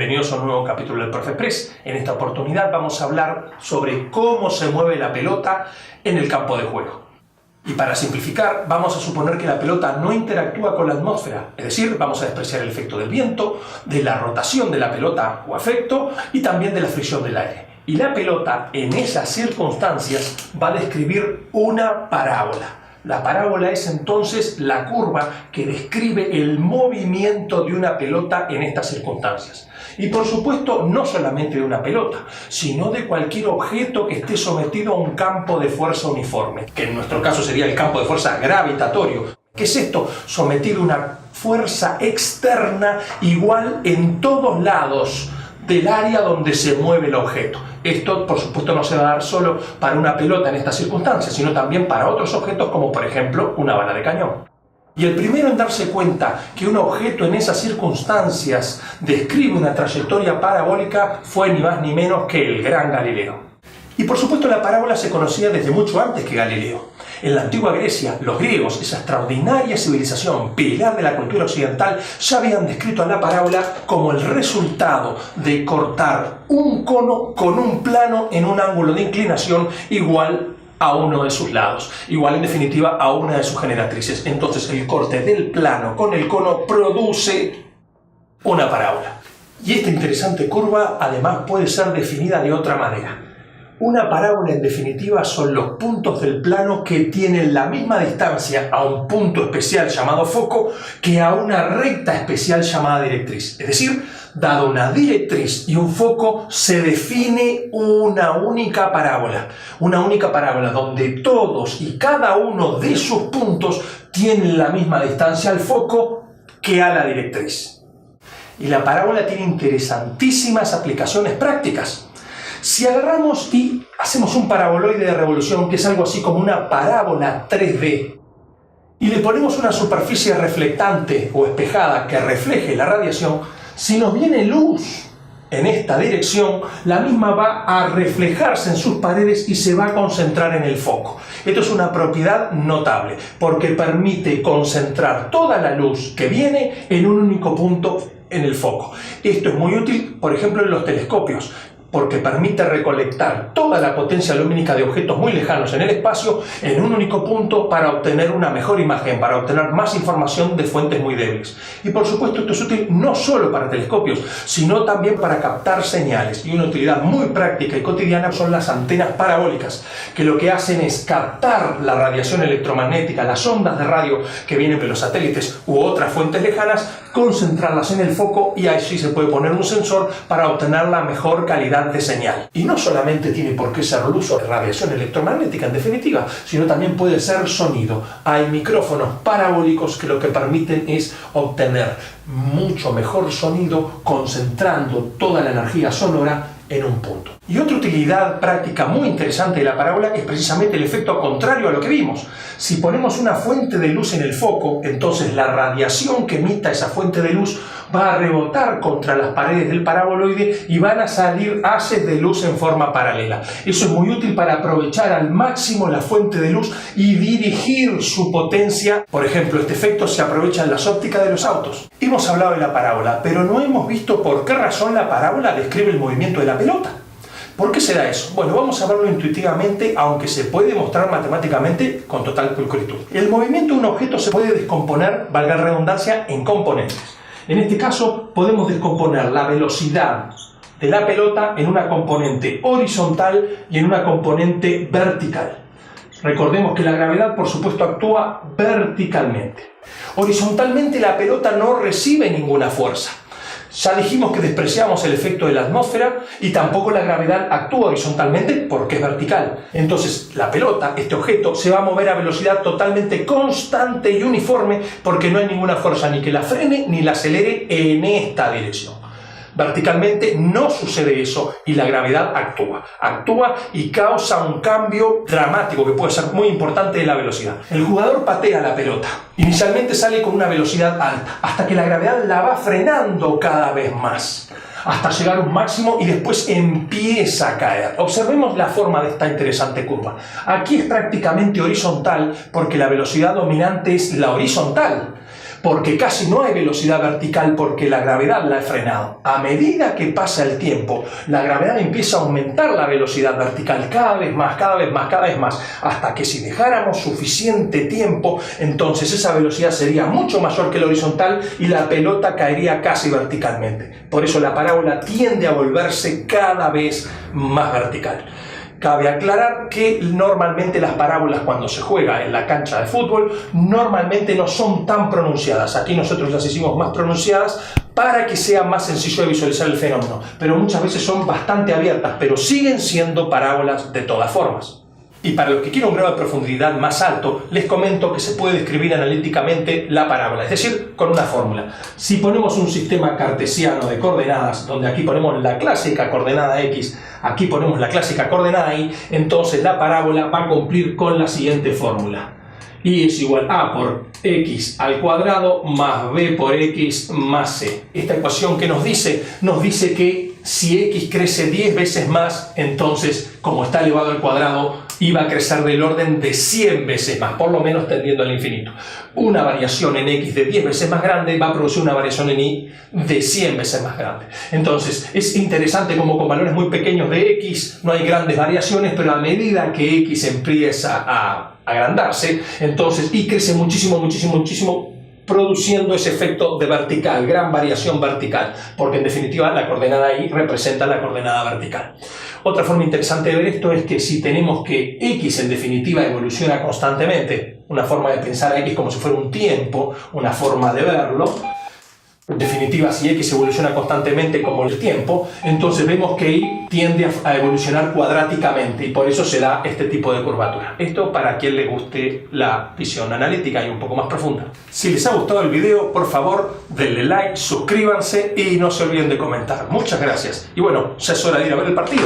bienvenidos a un nuevo capítulo del Profe Express. En esta oportunidad vamos a hablar sobre cómo se mueve la pelota en el campo de juego. Y para simplificar, vamos a suponer que la pelota no interactúa con la atmósfera, es decir, vamos a despreciar el efecto del viento, de la rotación de la pelota o efecto y también de la fricción del aire. Y la pelota en esas circunstancias va a describir una parábola. La parábola es entonces la curva que describe el movimiento de una pelota en estas circunstancias. Y por supuesto, no solamente de una pelota, sino de cualquier objeto que esté sometido a un campo de fuerza uniforme, que en nuestro caso sería el campo de fuerza gravitatorio. ¿Qué es esto? Sometido a una fuerza externa igual en todos lados del área donde se mueve el objeto. Esto, por supuesto, no se va a dar solo para una pelota en estas circunstancias, sino también para otros objetos como, por ejemplo, una bala de cañón. Y el primero en darse cuenta que un objeto en esas circunstancias describe una trayectoria parabólica fue ni más ni menos que el gran Galileo. Y por supuesto la parábola se conocía desde mucho antes que Galileo. En la antigua Grecia, los griegos, esa extraordinaria civilización, pilar de la cultura occidental, ya habían descrito a la parábola como el resultado de cortar un cono con un plano en un ángulo de inclinación igual a uno de sus lados, igual en definitiva a una de sus generatrices. Entonces el corte del plano con el cono produce una parábola. Y esta interesante curva además puede ser definida de otra manera. Una parábola en definitiva son los puntos del plano que tienen la misma distancia a un punto especial llamado foco que a una recta especial llamada directriz. Es decir, dado una directriz y un foco, se define una única parábola donde todos y cada uno de sus puntos tienen la misma distancia al foco que a la directriz. Y la parábola tiene interesantísimas aplicaciones prácticas. Si agarramos y hacemos un paraboloide de revolución, que es algo así como una parábola 3D, y le ponemos una superficie reflectante o espejada que refleje la radiación, si nos viene luz en esta dirección, la misma va a reflejarse en sus paredes y se va a concentrar en el foco. Esto es una propiedad notable, porque permite concentrar toda la luz que viene en un único punto en el foco. Esto es muy útil, por ejemplo, en los telescopios, porque permite recolectar toda la potencia lumínica de objetos muy lejanos en el espacio en un único punto para obtener una mejor imagen, para obtener más información de fuentes muy débiles. Y por supuesto esto es útil no solo para telescopios, sino también para captar señales. Y una utilidad muy práctica y cotidiana son las antenas parabólicas, que lo que hacen es captar la radiación electromagnética, las ondas de radio que vienen de los satélites u otras fuentes lejanas, concentrarlas en el foco y allí se puede poner un sensor para obtener la mejor calidad de señal. Y no solamente tiene por qué ser luz o radiación electromagnética en definitiva, sino también puede ser sonido. Hay micrófonos parabólicos que lo que permiten es obtener mucho mejor sonido concentrando toda la energía sonora en un punto. Y otra utilidad práctica muy interesante de la parábola es precisamente el efecto contrario a lo que vimos. Si ponemos una fuente de luz en el foco, entonces la radiación que emita esa fuente de luz va a rebotar contra las paredes del paraboloide y van a salir haces de luz en forma paralela. Eso es muy útil para aprovechar al máximo la fuente de luz y dirigir su potencia. Por ejemplo, este efecto se aprovecha en las ópticas de los autos. Hemos hablado de la parábola, pero no hemos visto por qué razón la parábola describe el movimiento de la pelota. ¿Por qué será eso? Bueno, vamos a verlo intuitivamente, aunque se puede demostrar matemáticamente con total pulcritud. El movimiento de un objeto se puede descomponer, valga la redundancia, en componentes. En este caso, podemos descomponer la velocidad de la pelota en una componente horizontal y en una componente vertical. Recordemos que la gravedad, por supuesto, actúa verticalmente. Horizontalmente, la pelota no recibe ninguna fuerza. Ya dijimos que despreciamos el efecto de la atmósfera y tampoco la gravedad actúa horizontalmente porque es vertical. Entonces la pelota, este objeto, se va a mover a velocidad totalmente constante y uniforme porque no hay ninguna fuerza ni que la frene ni la acelere en esta dirección. Verticalmente no sucede eso y la gravedad actúa y causa un cambio dramático que puede ser muy importante de la velocidad. El jugador patea la pelota. Inicialmente sale con una velocidad alta, hasta que la gravedad la va frenando cada vez más, hasta llegar a un máximo y después empieza a caer. Observemos la forma de esta interesante curva. Aquí es prácticamente horizontal porque la velocidad dominante es la horizontal. porque casi no hay velocidad vertical porque la gravedad la ha frenado. A medida que pasa el tiempo, la gravedad empieza a aumentar la velocidad vertical cada vez más, cada vez más, cada vez más, hasta que si dejáramos suficiente tiempo, entonces esa velocidad sería mucho mayor que la horizontal y la pelota caería casi verticalmente. Por eso la parábola tiende a volverse cada vez más vertical. Cabe aclarar que normalmente las parábolas cuando se juega en la cancha de fútbol normalmente no son tan pronunciadas. Aquí nosotros las hicimos más pronunciadas para que sea más sencillo de visualizar el fenómeno, pero muchas veces son bastante abiertas, pero siguen siendo parábolas de todas formas. Y para los que quieren un grado de profundidad más alto, les comento que se puede describir analíticamente la parábola, es decir, con una fórmula. Si ponemos un sistema cartesiano de coordenadas, donde aquí ponemos la clásica coordenada X, aquí ponemos la clásica coordenada Y, entonces la parábola va a cumplir con la siguiente fórmula. Y es igual a por x al cuadrado más b por x más c. Esta ecuación que nos dice que si x crece 10 veces más, entonces, como está elevado al cuadrado, iba a crecer del orden de 100 veces más, por lo menos tendiendo al infinito. Una variación en x de 10 veces más grande va a producir una variación en y de 100 veces más grande. Entonces, es interesante como con valores muy pequeños de x no hay grandes variaciones, pero a medida que x empieza a agrandarse, entonces y crece muchísimo, muchísimo, muchísimo, produciendo ese efecto de vertical, gran variación vertical, porque en definitiva la coordenada Y representa la coordenada vertical. Otra forma interesante de ver esto es que si tenemos que x en definitiva evoluciona constantemente, una forma de pensar a x como si fuera un tiempo, una forma de verlo, en definitiva, si x evoluciona constantemente como el tiempo, entonces vemos que y tiende a evolucionar cuadráticamente y por eso se da este tipo de curvatura. Esto para quien le guste la visión analítica y un poco más profunda. Si les ha gustado el video, por favor, denle like, suscríbanse y no se olviden de comentar. Muchas gracias. Y bueno, ya es hora de ir a ver el partido.